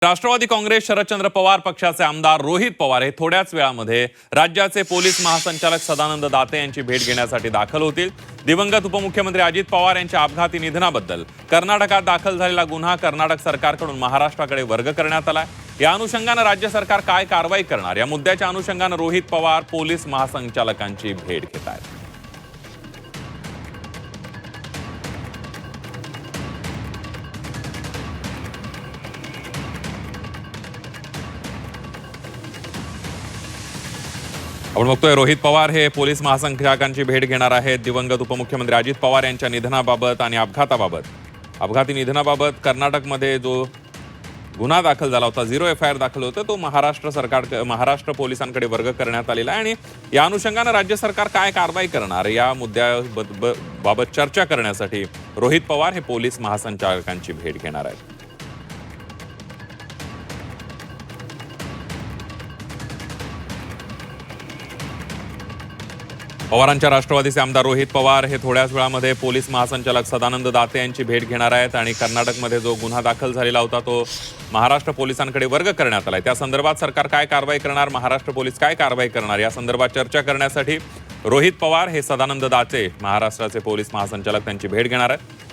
राष्ट्रवादी काँग्रेस शरदचंद्र पवार पक्षाचे आमदार रोहित पवार हे थोड्याच वेळामध्ये राज्याचे पोलीस महासंचालक सदानंद दाते यांची भेट घेण्यासाठी दाखल होतील। दिवंगत उपमुख्यमंत्री अजित पवार यांच्या अपघाती निधनाबद्दल कर्नाटकात दाखल झालेला गुन्हा कर्नाटक सरकारकडून महाराष्ट्राकडे वर्ग करण्यात आलाय। या अनुषंगाने राज्य सरकार काय कारवाई करणार या मुद्द्याच्या अनुषंगाने रोहित पवार पोलीस महासंचालकांची भेट घेत आहेत। आपण बघतोय रोहित पवार हे पोलीस महासंचालकांची भेट घेणार आहेत। दिवंगत उपमुख्यमंत्री अजित पवार यांच्या निधनाबाबत आणि अपघाती निधनाबाबत कर्नाटकमध्ये जो गुन्हा दाखल झाला होता, 0 FIR दाखल होतं, तो महाराष्ट्र पोलिसांकडे वर्ग करण्यात आलेला आहे। आणि या अनुषंगाने राज्य सरकार काय कारवाई करणार या मुद्द्याबाबत चर्चा करण्यासाठी रोहित पवार हे पोलीस महासंचालकांची भेट घेणार आहेत। पवारांच्या राष्ट्रवादीचे आमदार रोहित पवार हे थोड्याच वेळामध्ये पोलीस महासंचालक सदानंद दाते यांची भेट घेणार आहेत। आणि कर्नाटकमध्ये जो गुन्हा दाखल झालेला होता तो महाराष्ट्र पोलिसांकडे वर्ग करण्यात आलाय। त्या संदर्भात सरकार काय कारवाई करणार, महाराष्ट्र पोलीस काय कारवाई करणार या संदर्भात चर्चा करण्यासाठी रोहित पवार हे सदानंद दाते महाराष्ट्राचे पोलीस महासंचालक त्यांची भेट घेणार आहेत।